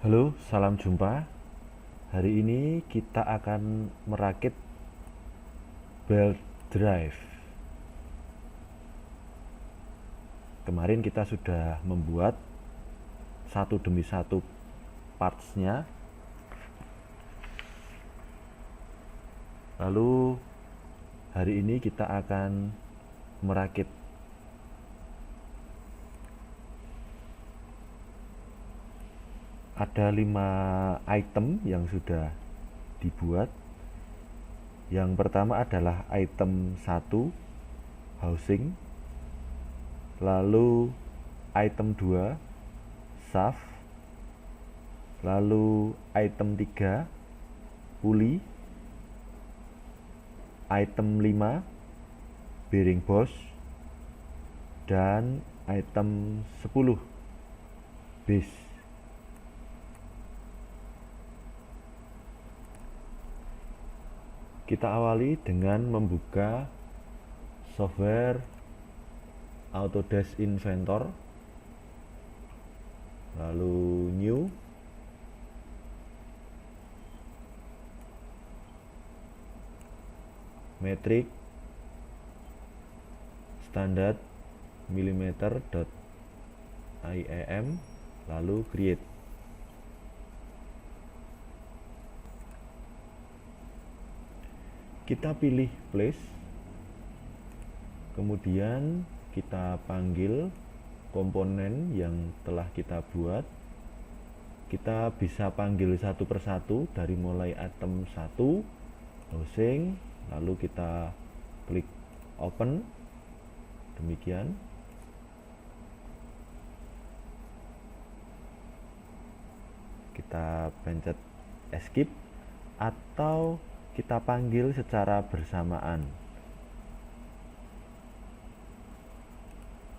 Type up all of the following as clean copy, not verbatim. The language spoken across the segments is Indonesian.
Halo, salam jumpa. Hari ini kita akan merakit belt drive. Kemarin kita sudah membuat satu demi satu partsnya. Lalu hari ini kita akan merakit ada 5 item yang sudah dibuat. Yang pertama adalah item 1 housing, lalu item 2 shaft, lalu item 3 pulley, item 5 bearing boss, dan item 10 base. Kita awali dengan membuka software Autodesk Inventor, lalu new, metrik standar mm.iam, lalu create. Kita pilih place, kemudian kita panggil komponen yang telah kita buat. Kita bisa panggil satu persatu dari mulai item 1 housing, lalu kita klik open. Demikian. Kita pencet escape atau kita panggil secara bersamaan.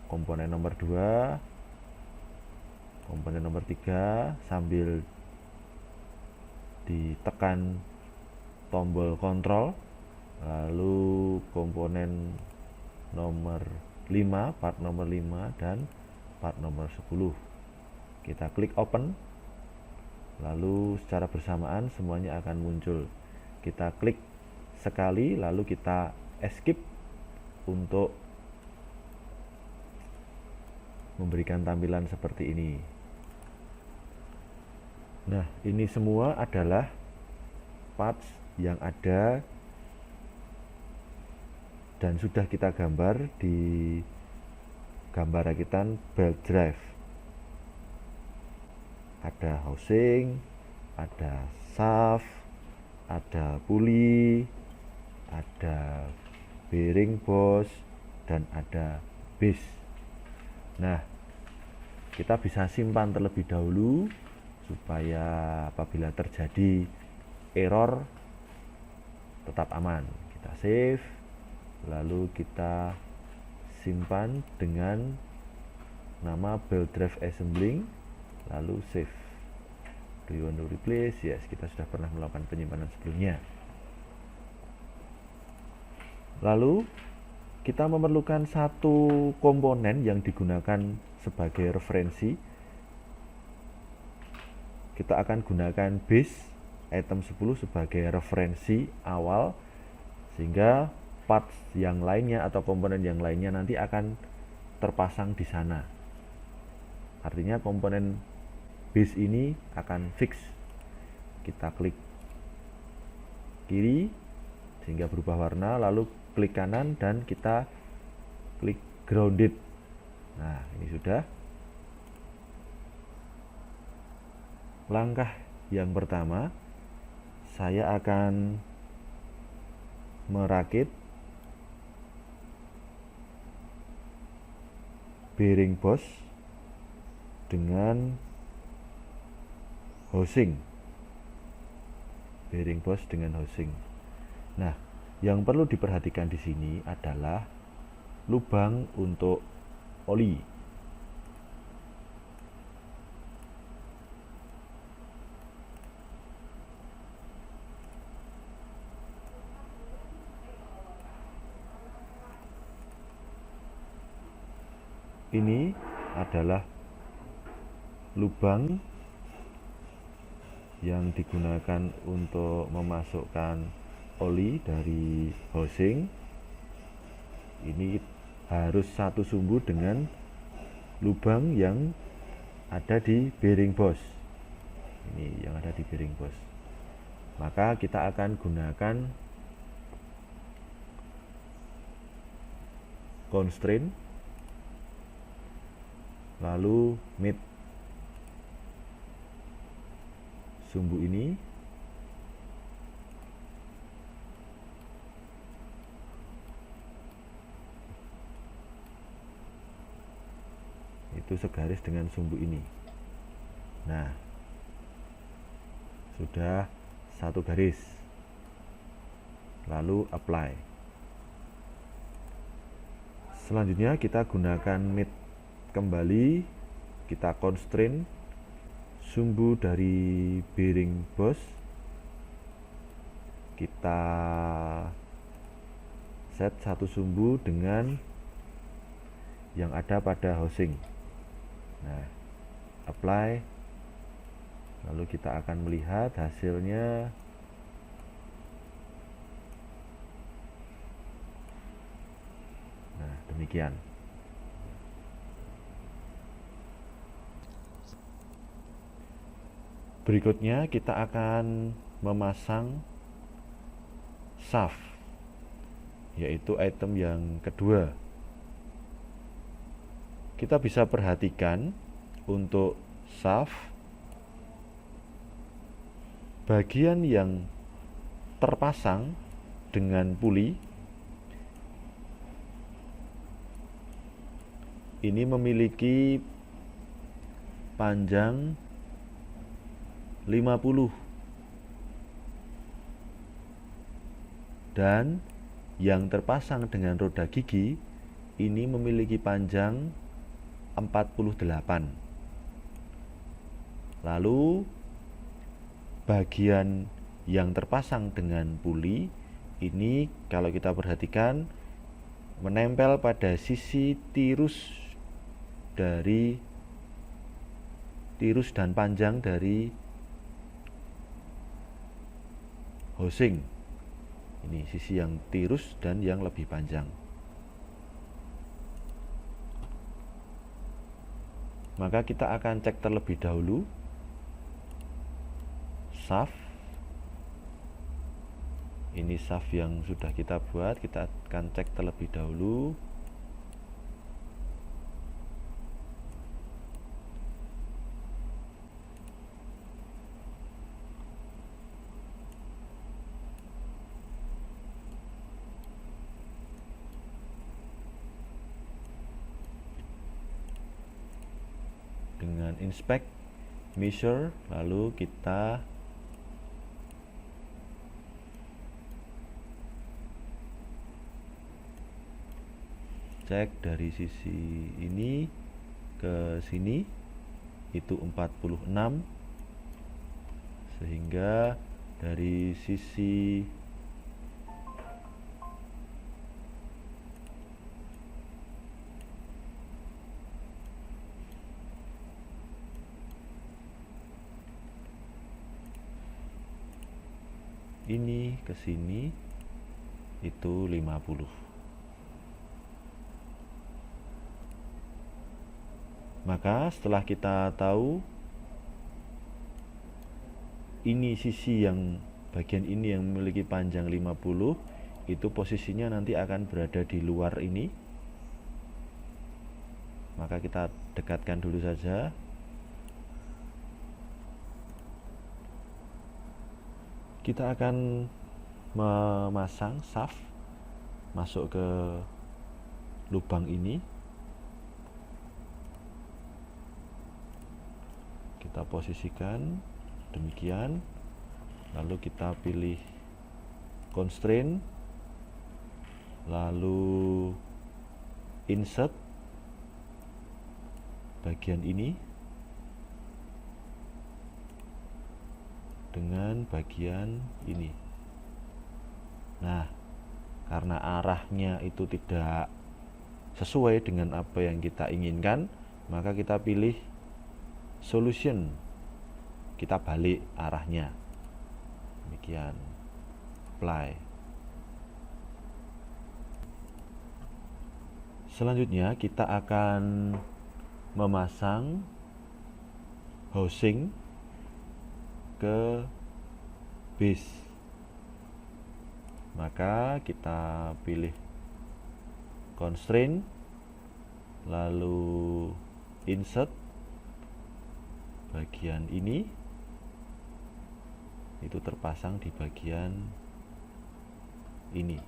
Komponen nomor 2, komponen nomor 3, sambil ditekan tombol kontrol, lalu komponen nomor 5, part nomor 5, dan part nomor 10. Kita klik open, lalu secara bersamaan semuanya akan muncul. Kita klik sekali, lalu kita escape untuk memberikan tampilan seperti ini. Nah, ini semua adalah parts yang ada dan sudah kita gambar di gambar rakitan belt drive. Ada housing, ada shaft, ada pulley, ada bearing boss, dan ada base. Nah, kita bisa simpan terlebih dahulu supaya apabila terjadi error tetap aman. Kita save, lalu kita simpan dengan nama belt drive assembling, lalu save. Do you want to replace? Yes, kita sudah pernah melakukan penyimpanan sebelumnya. Lalu kita memerlukan satu komponen yang digunakan sebagai referensi. Kita akan gunakan base item 10 sebagai referensi awal, sehingga parts yang lainnya atau komponen yang lainnya nanti akan terpasang di sana. Artinya komponen base ini akan fix. Kita klik kiri sehingga berubah warna, lalu klik kanan dan kita klik grounded. Nah, ini sudah. Langkah yang pertama, saya akan merakit bearing boss dengan housing. Bearing boss dengan housing. Nah, yang perlu diperhatikan di sini adalah lubang untuk oli. Ini adalah lubang yang digunakan untuk memasukkan oli dari housing ini harus satu sumbu dengan lubang yang ada di bearing boss. Ini yang ada di bearing boss. Maka kita akan gunakan constraint lalu meet sumbu ini itu segaris dengan sumbu ini. Nah, sudah satu garis. Lalu apply. Selanjutnya kita gunakan meet kembali, kita constraint sumbu dari bearing boss, kita set satu sumbu dengan yang ada pada housing. Nah, apply, lalu kita akan melihat hasilnya. Nah, demikian. Berikutnya kita akan memasang shaft, yaitu item yang kedua. Kita bisa perhatikan untuk shaft, bagian yang terpasang dengan puli ini memiliki panjang 50 dan yang terpasang dengan roda gigi ini memiliki panjang 48. Lalu bagian yang terpasang dengan puli ini kalau kita perhatikan menempel pada sisi tirus dan panjang dari housing. Ini sisi yang tirus dan yang lebih panjang. Maka kita akan cek terlebih dahulu shaft. Ini shaft yang sudah kita buat, kita akan cek terlebih dahulu. Dengan inspect, measure, lalu kita cek dari sisi ini ke sini itu 46, sehingga dari sisi ini ke sini itu 50. Maka setelah kita tahu ini sisi yang bagian ini yang memiliki panjang 50, itu posisinya nanti akan berada di luar ini. Maka kita dekatkan dulu saja. Kita akan memasang shaft masuk ke lubang ini. Kita posisikan demikian, lalu kita pilih constraint, lalu insert bagian ini dengan bagian ini. Nah, karena arahnya itu tidak sesuai dengan apa yang kita inginkan, maka kita pilih solution. kita balik arahnya. Demikian. Apply. Selanjutnya kita akan memasang housing ke base. Maka kita pilih constraint, lalu insert bagian ini, itu terpasang di bagian ini.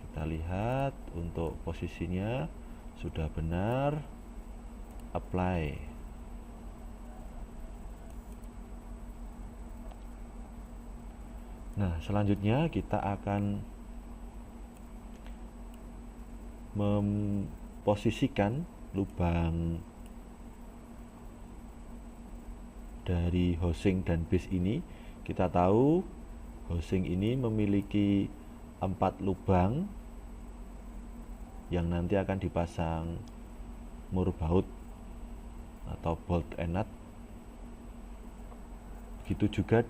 Kita lihat untuk posisinya sudah benar. Apply. Nah, selanjutnya kita akan memposisikan lubang dari housing dan base ini. Kita tahu housing ini memiliki 4 lubang yang nanti akan dipasang mur baut atau bolt and nut. Begitu juga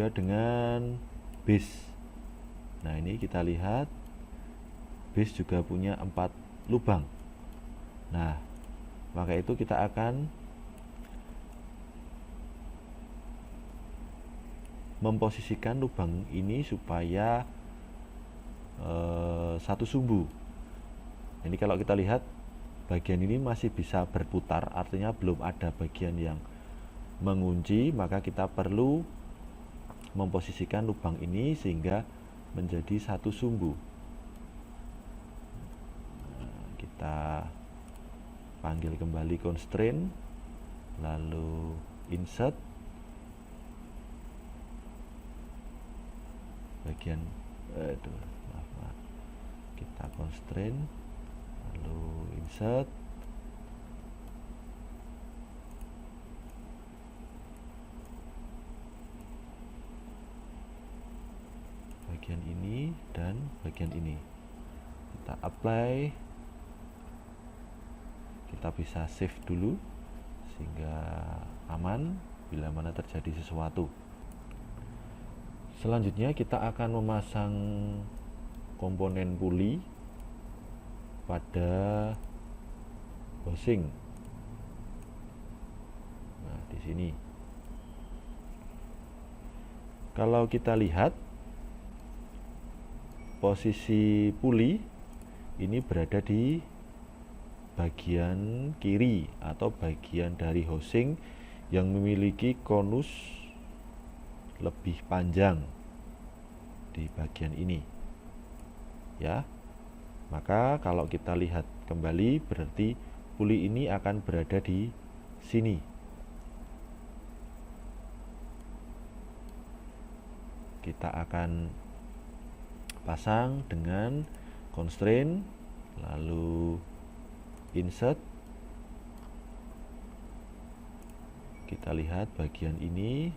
dengan base. Nah, ini kita lihat base juga punya 4 lubang. Nah, maka itu kita akan memposisikan lubang ini supaya satu sumbu. Ini kalau kita lihat bagian ini masih bisa berputar, artinya belum ada bagian yang mengunci, maka kita perlu memposisikan lubang ini sehingga menjadi satu sumbu. Nah, kita panggil kembali constraint, lalu insert bagian kita constraint, lalu insert bagian ini dan bagian ini. Kita apply, kita bisa save dulu sehingga aman bila mana terjadi sesuatu. Selanjutnya kita akan memasang komponen puli pada housing. Nah, di sini. Kalau kita lihat posisi puli ini berada di bagian kiri atau bagian dari housing yang memiliki konus lebih panjang di bagian ini. Ya, maka kalau kita lihat kembali berarti puli ini akan berada di sini. Kita akan pasang dengan constraint, lalu insert. Kita lihat bagian ini.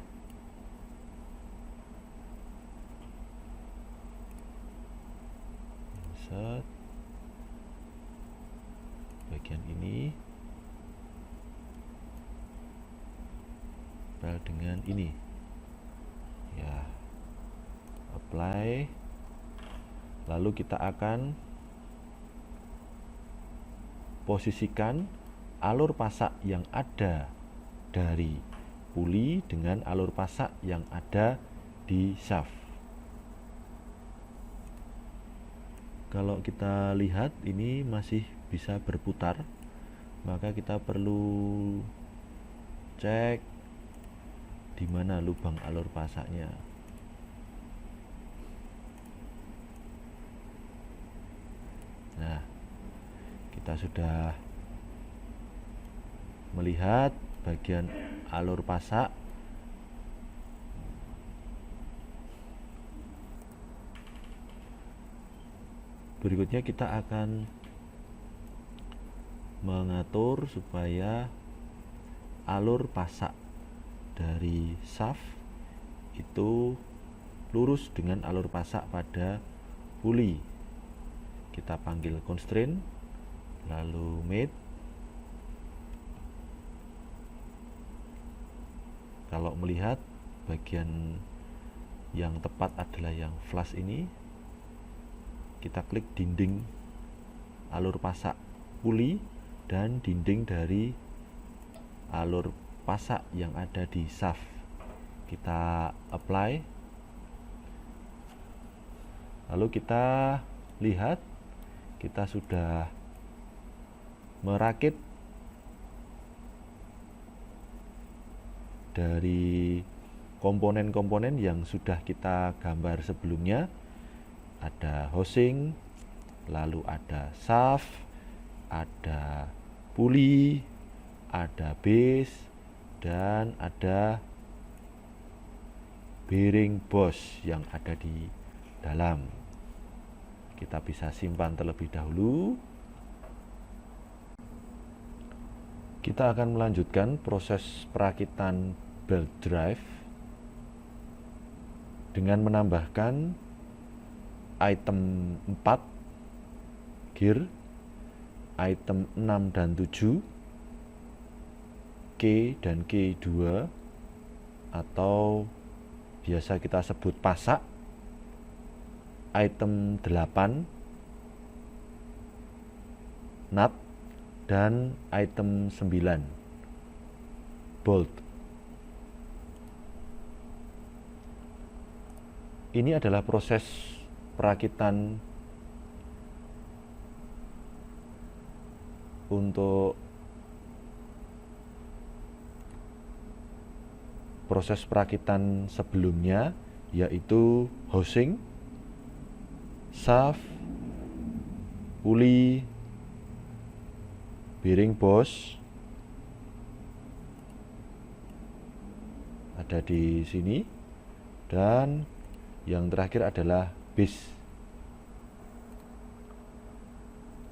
Insert bagian ini dengan ini. Ya, apply. Lalu kita akan posisikan alur pasak yang ada dari puli dengan alur pasak yang ada di shaft. Kalau kita lihat ini masih bisa berputar, maka kita perlu cek di mana lubang alur pasaknya. Nah, kita sudah melihat bagian alur pasak. Berikutnya kita akan mengatur supaya alur pasak dari shaft itu lurus dengan alur pasak pada puli. Kita panggil constraint, lalu made. Kalau melihat bagian yang tepat adalah yang flush ini, kita klik dinding alur pasak puli dan dinding dari alur pasak yang ada di shaft. Kita apply, lalu kita lihat kita sudah merakit dari komponen-komponen yang sudah kita gambar sebelumnya. Ada housing, lalu ada shaft, ada puli, ada base, dan ada bearing boss yang ada di dalam. Kita bisa simpan terlebih dahulu. Kita akan melanjutkan proses perakitan belt drive dengan menambahkan item 4 gear, item 6 dan 7, K dan K2 atau biasa kita sebut pasak, item 8 nut, dan item 9 bolt. Ini adalah proses perakitan untuk proses perakitan sebelumnya, yaitu housing, shaft, puli, bearing boss ada di sini, dan yang terakhir adalah base.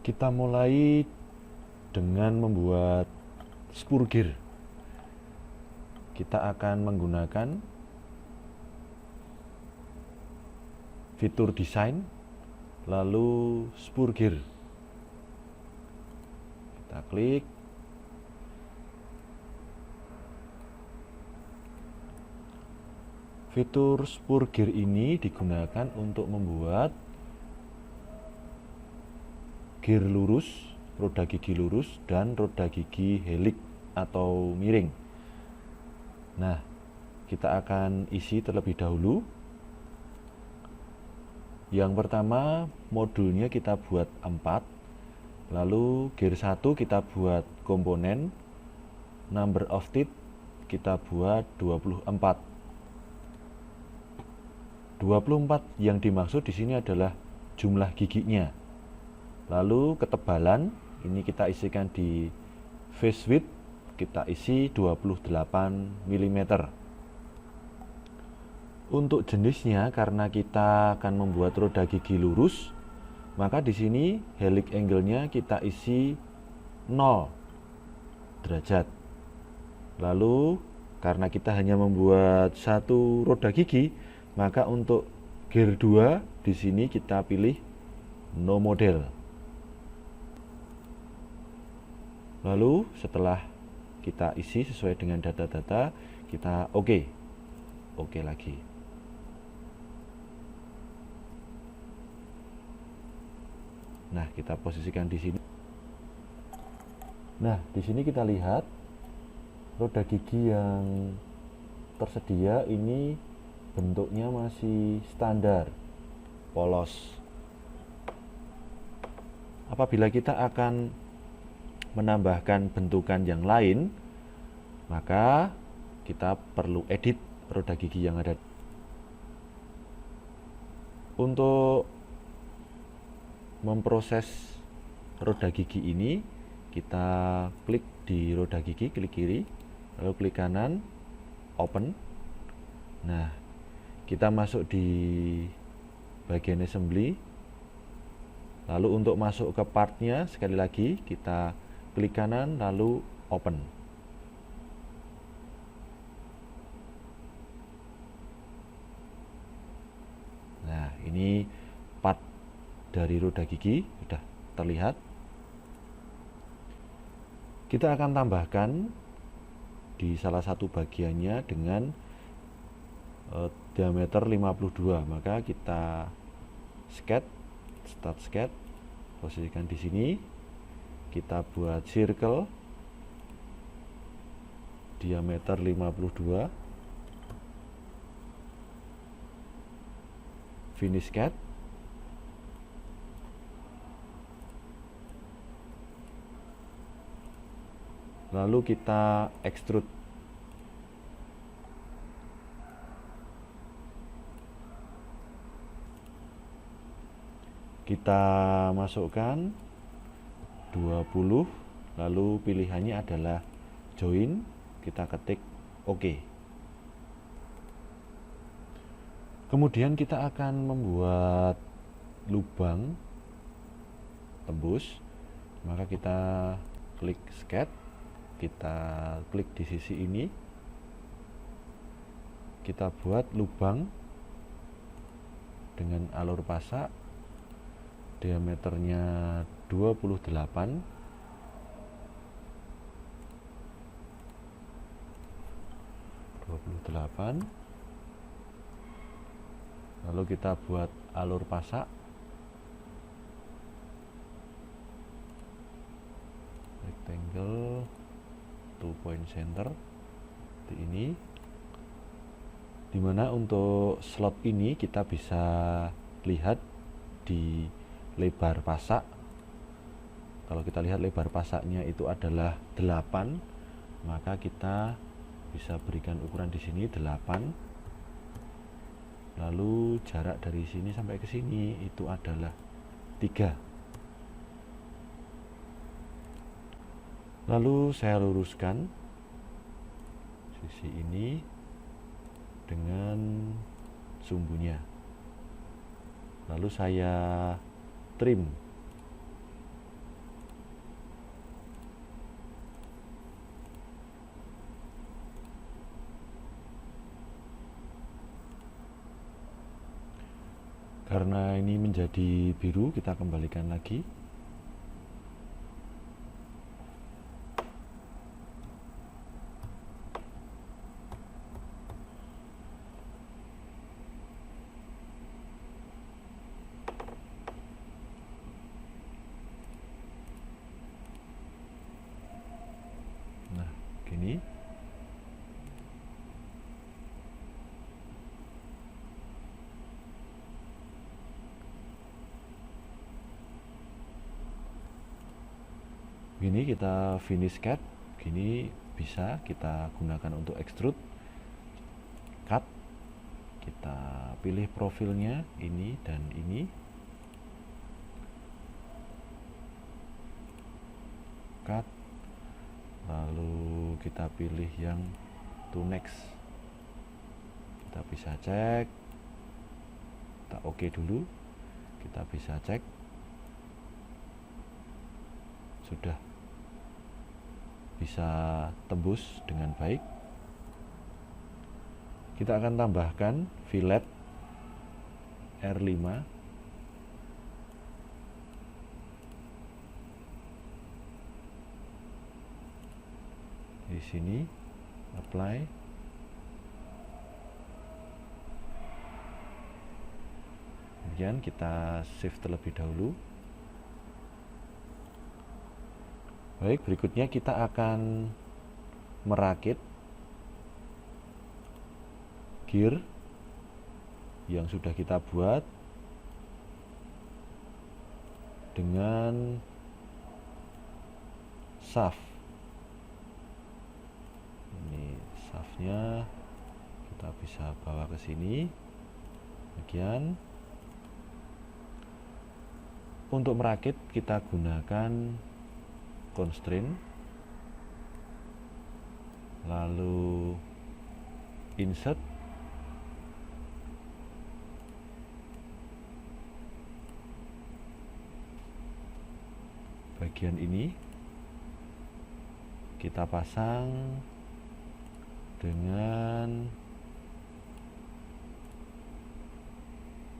Kita mulai dengan membuat spur gear. Kita akan menggunakan fitur desain, lalu spur gear. Kita klik. Fitur spur gear ini digunakan untuk membuat gear lurus, roda gigi lurus, dan roda gigi helix atau miring. Nah, kita akan isi terlebih dahulu. Yang pertama, modulnya kita buat 4. Lalu gear 1 kita buat komponen, number of teeth kita buat 24. 24 yang dimaksud di sini adalah jumlah giginya. Lalu ketebalan ini kita isikan di face width, kita isi 28 mm. Untuk jenisnya, karena kita akan membuat roda gigi lurus, maka di sini helix angle-nya kita isi 0 derajat. Lalu karena kita hanya membuat satu roda gigi, maka untuk gear 2 di sini kita pilih no model. Lalu setelah kita isi sesuai dengan data-data, kita oke lagi. Nah, kita posisikan di sini. Nah, di sini kita lihat roda gigi yang tersedia ini bentuknya masih standar, polos. Apabila kita akan menambahkan bentukan yang lain, maka kita perlu edit roda gigi yang ada. Untuk memproses roda gigi ini, kita klik di roda gigi, klik kiri, lalu klik kanan, open. Nah, kita masuk di bagian assembly. Lalu untuk masuk ke partnya, sekali lagi kita klik kanan lalu open. dari roda gigi sudah terlihat. Kita akan tambahkan di salah satu bagiannya dengan diameter 52. Maka kita start sketch, posisikan di sini. Kita buat circle diameter 52, finish sketch. Lalu kita extrude. Kita masukkan 20, lalu pilihannya adalah join. Kita ketik OK. Kemudian kita akan membuat lubang tembus. Maka kita klik sketch, kita klik di sisi ini, kita buat lubang dengan alur pasak, diameternya 28, lalu kita buat alur pasak, rectangle 2 point center seperti ini, dimana untuk slot ini kita bisa lihat di lebar pasak. Kalau kita lihat lebar pasaknya itu adalah 8, maka kita bisa berikan ukuran di sini 8. Lalu jarak dari sini sampai ke sini itu adalah 3. Lalu saya luruskan sisi ini dengan sumbunya. Lalu saya trim. Karena ini menjadi biru, kita kembalikan lagi. Nah, gini. Gini kita finish sketch. Gini bisa kita gunakan untuk extrude, cut. Kita pilih profilnya ini dan ini, cut. Lalu kita pilih yang to next. Kita bisa cek, kita oke dulu. Kita bisa cek, sudah bisa tembus dengan baik. Kita akan tambahkan fillet R5. Di sini apply. Kemudian kita save terlebih dahulu. Baik, berikutnya kita akan merakit gear yang sudah kita buat dengan shaft. Ini shaftnya kita bisa bawa ke sini. Demikian. Untuk merakit kita gunakan constraint, lalu insert, bagian ini kita pasang dengan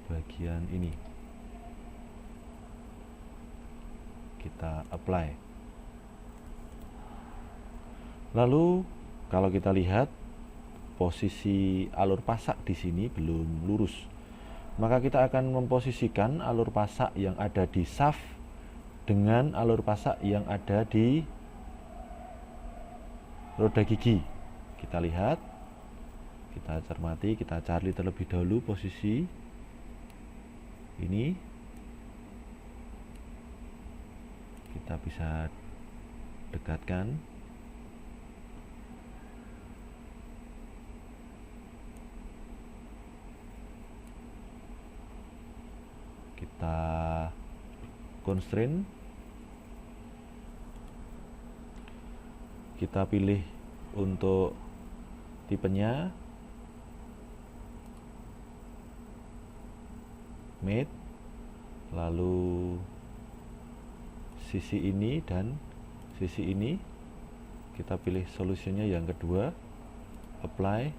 bagian ini. kita apply. Lalu kalau kita lihat posisi alur pasak di sini belum lurus, maka kita akan memposisikan alur pasak yang ada di shaft dengan alur pasak yang ada di roda gigi. Kita lihat, kita cermati, kita cari terlebih dahulu posisi ini. Kita bisa dekatkan. Kita constraint. Kita pilih untuk tipenya made, lalu sisi ini dan sisi ini kita pilih solusinya yang kedua, apply,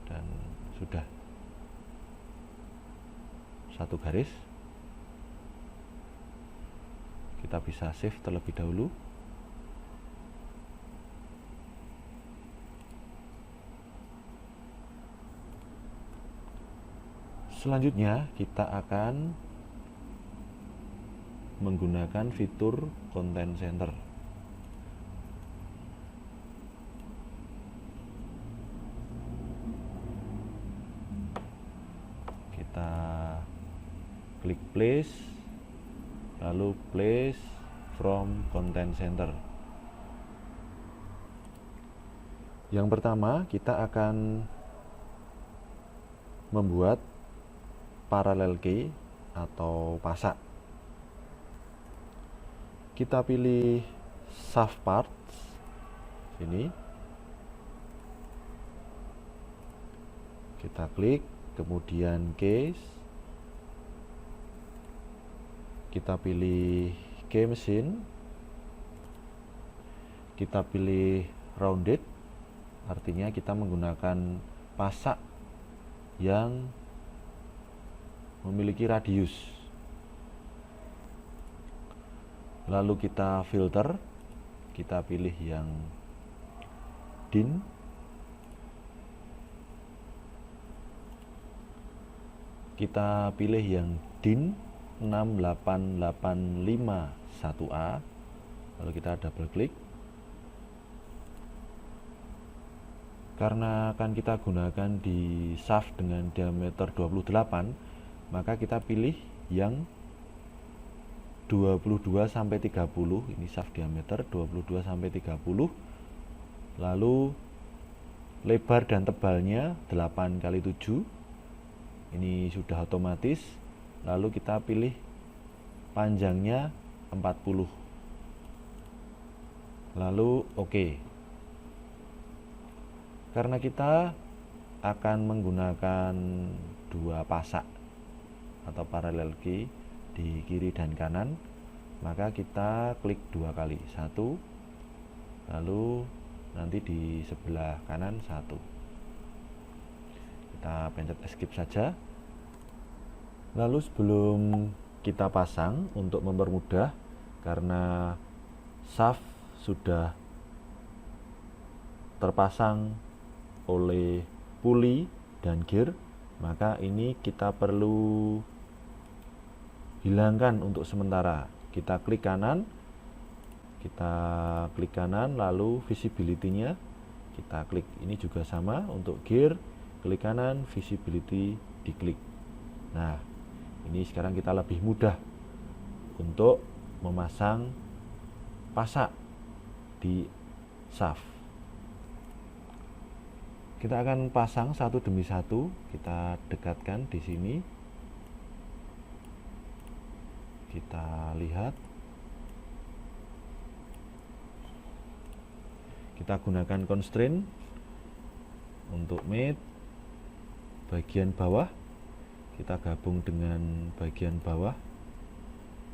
dan sudah satu garis. Kita bisa save terlebih dahulu. Selanjutnya kita akan menggunakan fitur content center. Kita klik place, lalu place from content center. Yang pertama kita akan membuat parallel key atau pasak. Kita pilih shaft parts sini, kita klik, kemudian case, kita pilih key machine, kita pilih rounded, artinya kita menggunakan pasak yang memiliki radius. Lalu kita filter, kita pilih yang DIN, kita pilih yang DIN 68851A, lalu kita double klik. Karena akan kita gunakan di shaft dengan diameter 28, maka kita pilih yang 22 sampai 30. Ini shaft diameter 22 sampai 30. Lalu lebar dan tebalnya 8 kali 7. Ini sudah otomatis. Lalu kita pilih panjangnya 40. Lalu oke. Karena kita akan menggunakan dua pasak atau parallel key di kiri dan kanan, maka kita klik dua kali, satu, lalu nanti di sebelah kanan satu. Kita pencet escape saja. Lalu sebelum kita pasang, untuk mempermudah, karena shaft sudah terpasang oleh puli dan gear, maka ini kita perlu hilangkan untuk sementara. Kita klik kanan, lalu visibility-nya kita klik. Ini juga sama untuk gear, klik kanan, visibility diklik. Nah, ini sekarang kita lebih mudah untuk memasang pasak di shaft. Kita akan pasang satu demi satu. Kita dekatkan di sini. Kita lihat, kita gunakan constraint untuk mate bagian bawah, kita gabung dengan bagian bawah,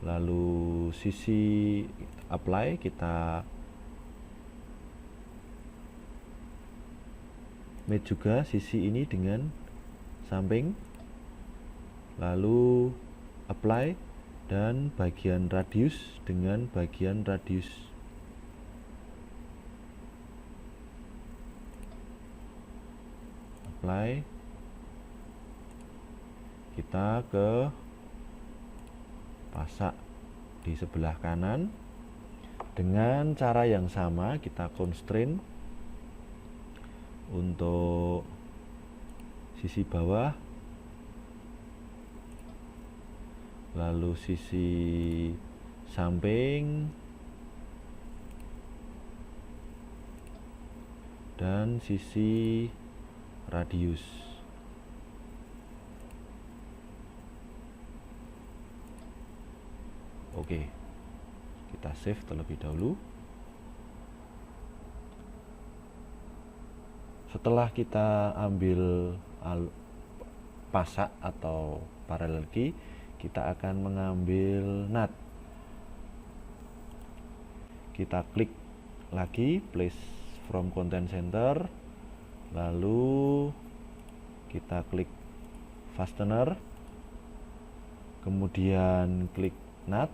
lalu sisi apply kita mate juga sisi ini dengan samping, lalu apply, dan bagian radius dengan bagian radius. Apply. Kita ke pasak di sebelah kanan. Dengan cara yang sama kita constrain untuk sisi bawah, lalu sisi samping, dan sisi radius. Oke, kita save terlebih dahulu. Setelah kita ambil pasak atau parallel key, kita akan mengambil nut. Kita klik lagi place from content center, lalu kita klik fastener, kemudian klik nut,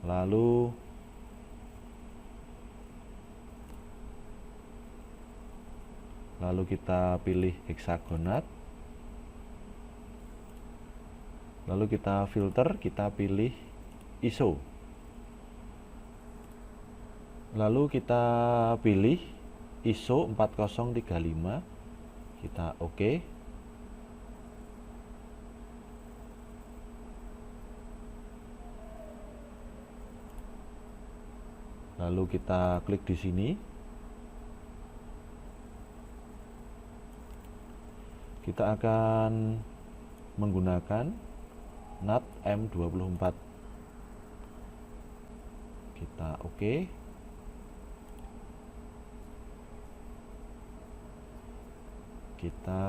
lalu kita pilih hexagon nut, lalu kita filter, kita pilih ISO, lalu kita pilih ISO 4035, kita oke. Lalu kita klik di sini. Kita akan menggunakan nut M24. Kita oke. Kita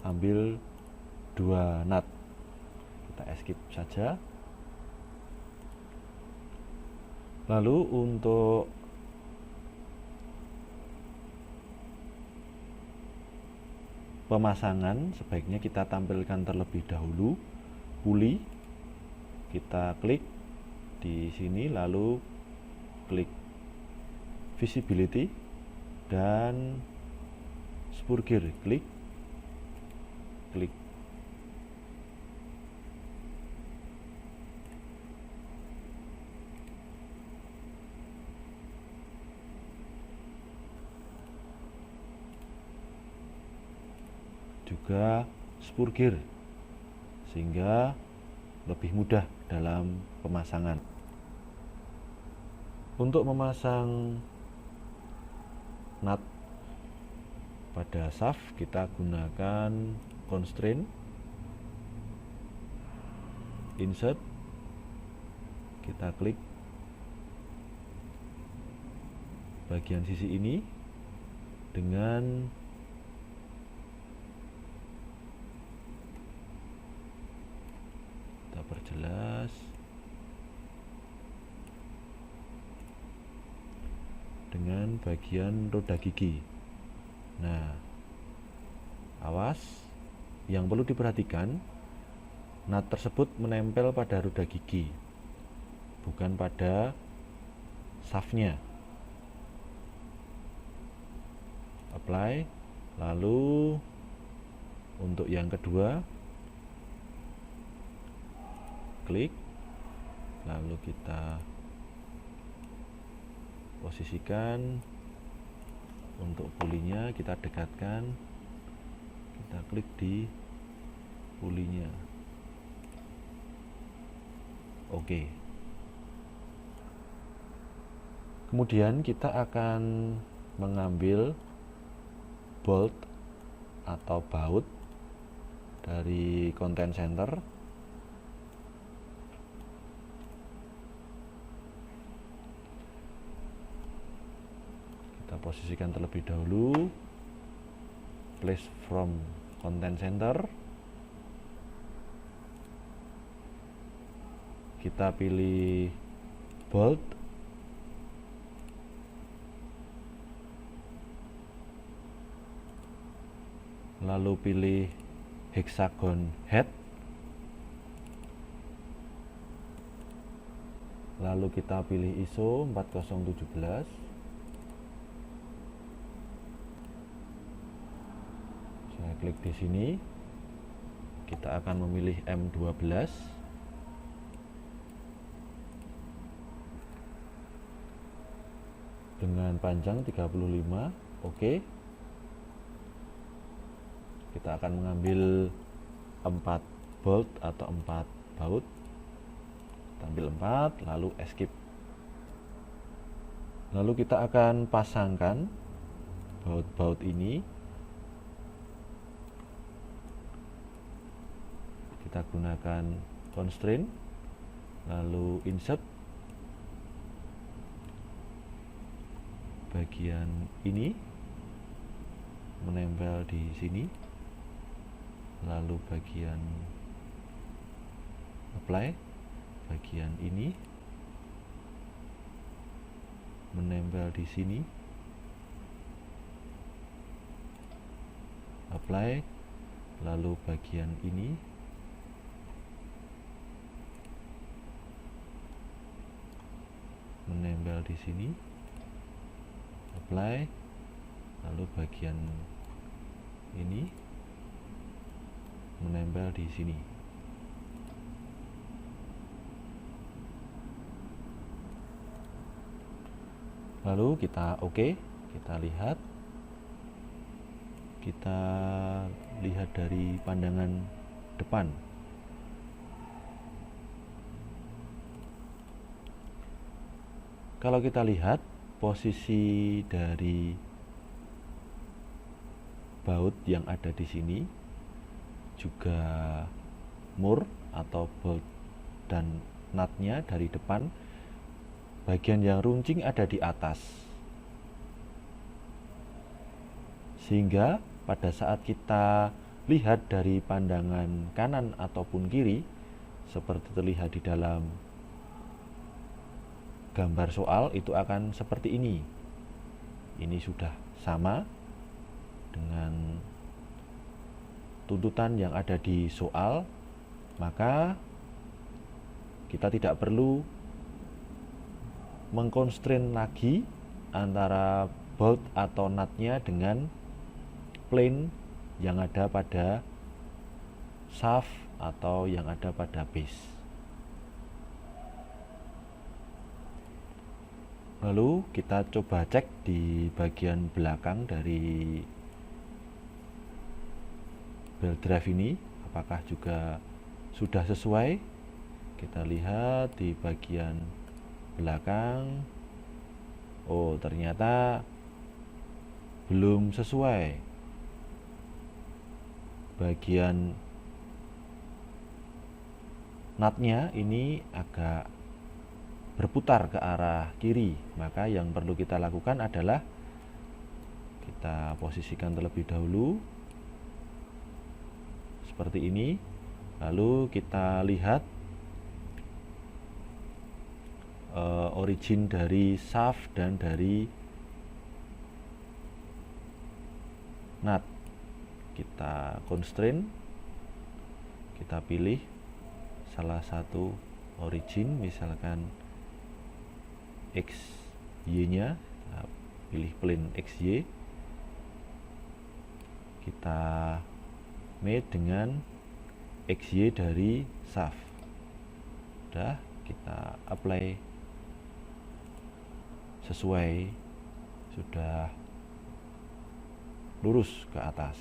ambil 2 nut. Kita escape saja. Lalu untuk pemasangan sebaiknya kita tampilkan terlebih dahulu pulley. Kita klik di sini, lalu klik visibility dan spur gear, klik. Juga spur gear sehingga lebih mudah dalam pemasangan. Untuk memasang nut pada shaft kita gunakan constraint, insert, kita klik bagian sisi ini dengan perjelas dengan bagian roda gigi. Nah, awas, yang perlu diperhatikan, nut tersebut menempel pada roda gigi, bukan pada shaftnya. Apply, lalu untuk yang kedua klik, lalu kita posisikan. Untuk pulinya kita dekatkan, kita klik di pulinya. Oke. Kemudian kita akan mengambil bolt atau baut dari content center. Kita posisikan terlebih dahulu, place from content center, kita pilih bolt, lalu pilih hexagon head, lalu kita pilih ISO 4017. Saya klik di sini, kita akan memilih M12 dengan panjang 35. Oke. Kita akan mengambil 4 bolt atau 4 baut. Kita ambil 4, lalu escape. Lalu kita akan pasangkan baut-baut ini. Kita gunakan constraint, lalu insert bagian ini menempel di sini, lalu bagian apply, bagian ini menempel di sini, apply, lalu bagian ini menempel di sini, apply, lalu bagian ini menempel di sini. Lalu kita kita lihat dari pandangan depan. Kalau kita lihat posisi dari baut yang ada di sini, juga mur atau bolt dan nutnya dari depan, bagian yang runcing ada di atas, sehingga pada saat kita lihat dari pandangan kanan ataupun kiri, seperti terlihat di dalam gambar soal, itu akan seperti ini. Ini sudah sama dengan tuntutan yang ada di soal, maka kita tidak perlu mengkonstrain lagi antara bolt atau nutnya dengan plane yang ada pada shaft atau yang ada pada base. Lalu kita coba cek di bagian belakang dari belt drive ini, apakah juga sudah sesuai. Kita lihat di bagian belakang, oh ternyata belum sesuai. Bagian nutnya ini agak berputar ke arah kiri, maka yang perlu kita lakukan adalah kita posisikan terlebih dahulu seperti ini, lalu kita lihat origin dari shaft dan dari nut. Kita constraint, kita pilih salah satu origin, misalkan XY nya, pilih plane XY, kita mate dengan XY dari shaft. Udah, kita apply sesuai, sudah lurus ke atas.